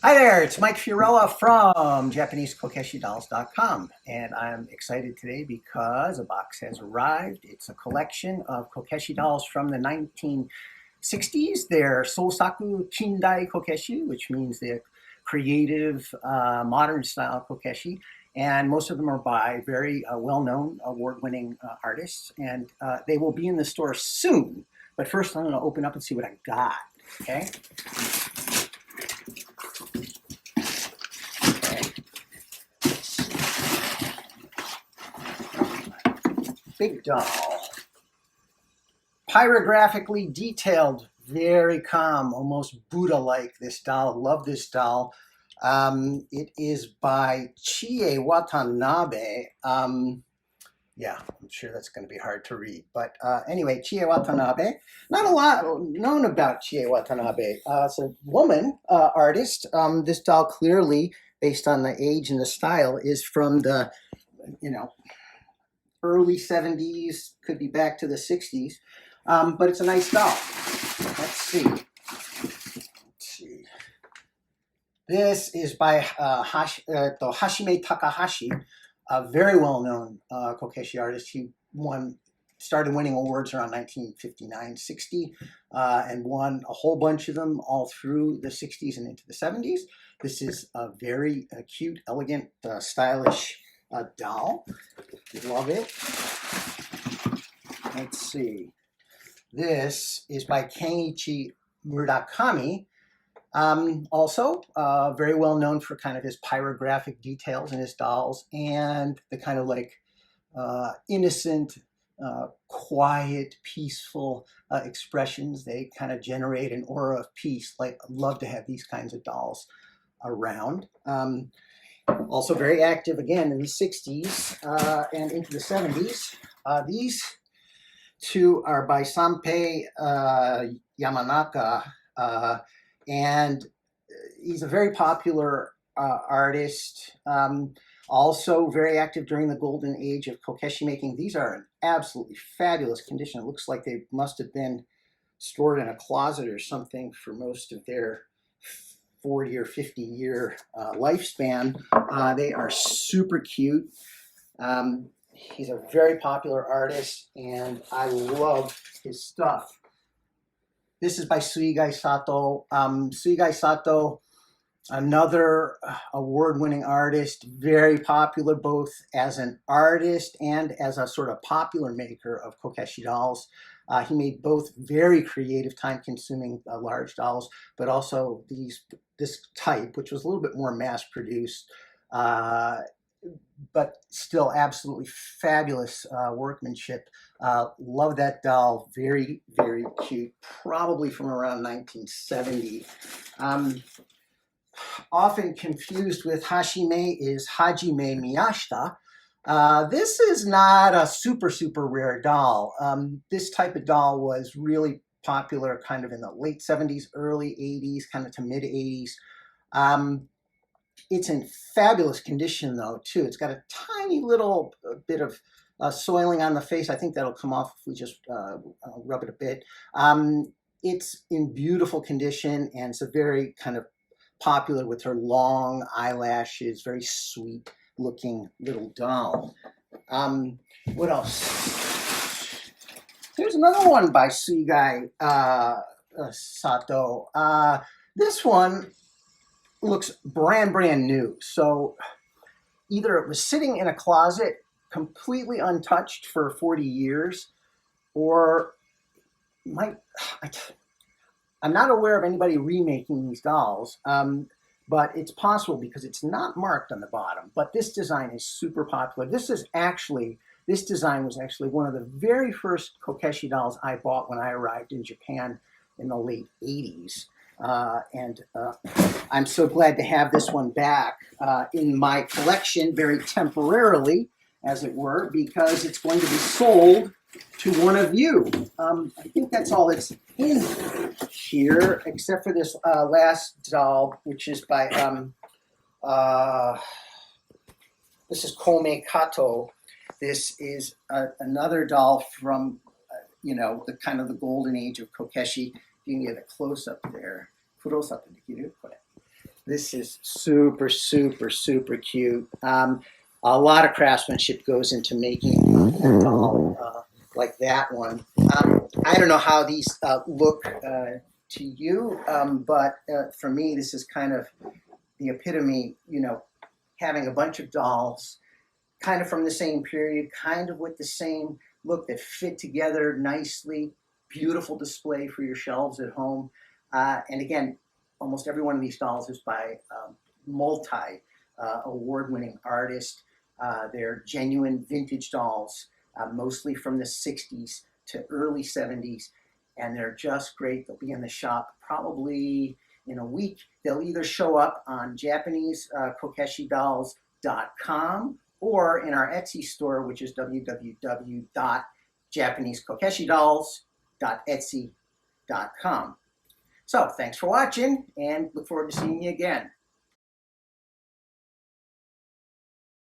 Hi there, it's Mike Fiorella from JapaneseKokeshidolls.com, and I'm excited today because a box has arrived. It's a collection of Kokeshi dolls from the 1960s. They're Sosaku Kindai Kokeshi, which means they're creative, modern style Kokeshi, and most of them are by very well-known, award-winning artists, and they will be in the store soon. But first, I'm going to open up and see what I got. Okay. Big doll. Pyrographically detailed, very calm, almost Buddha-like, this doll. Love this doll. It is by Chie Watanabe. Yeah, I'm sure that's going to be hard to read. But anyway, Chie Watanabe. Not a lot known about Chie Watanabe. It's a woman artist. This doll clearly, based on the age and the style, is from the, early 70s, could be back to the 60s, but it's a nice doll. Let's see. This is by Hashime Takahashi, a very well-known Kokeshi artist. He started winning awards around 1959-60 and won a whole bunch of them all through the 60s and into the 70s. This is a very cute, elegant, stylish doll. Love it. Let's see. This is by Kangichi Murakami. Also, very well known for kind of his pyrographic details in his dolls and the kind of like innocent, quiet, peaceful expressions. They kind of generate an aura of peace. Like, I'd love to have these kinds of dolls around. Also very active again in the 60s and into the 70s. These two are by Sanpei Yamanaka, and he's a very popular artist. Also very active during the golden age of Kokeshi making. These are in absolutely fabulous condition. It looks like they must have been stored in a closet or something for most of their 40 or 50 year lifespan. They are super cute. He's a very popular artist, and I love his stuff. This is by Suigai Sato. Suigai Sato, another award-winning artist, very popular both as an artist and as a sort of popular maker of Kokeshi dolls. He made both very creative, time-consuming large dolls, but also this type, which was a little bit more mass-produced, but still absolutely fabulous workmanship. Love that doll. Very, very cute. Probably from around 1970. Often confused with Hashime is Hajime Miyashita. This is not a super, super rare doll. This type of doll was really popular kind of in the late 70s, early 80s, kind of to mid 80s. It's in fabulous condition though, too. It's got a tiny little bit of soiling on the face. I think that'll come off if we just rub it a bit. It's in beautiful condition, and it's a very kind of popular with her long eyelashes, very sweet looking little doll. What else? Here's another one by Suigai Sato. This one looks brand new. So either it was sitting in a closet completely untouched for 40 years, or I'm not aware of anybody remaking these dolls, but it's possible because it's not marked on the bottom. But this design is super popular. This design was actually one of the very first Kokeshi dolls I bought when I arrived in Japan in the late 80s. And I'm so glad to have this one back in my collection very temporarily, as it were, because it's going to be sold to one of you. I think that's all that's in here, except for this last doll, which is by, this is Kome Kato. This is another doll from, the kind of the golden age of Kokeshi. You can get a close-up there. クロースアップできるこれ。This is super, super, super cute. A lot of craftsmanship goes into making a doll like that one. I don't know how these look to you, but for me, this is kind of the epitome, you know, having a bunch of dolls kind of from the same period, kind of with the same look that fit together nicely, beautiful display for your shelves at home. And again, almost every one of these dolls is by multi award-winning artists. They're genuine vintage dolls, mostly from the 60s to early 70s, and they're just great. They'll be in the shop probably in a week. They'll either show up on Japanese kokeshidolls.com or in our Etsy store, which is www.japanesekokeshidolls.etsy.com. So thanks for watching, and look forward to seeing you again.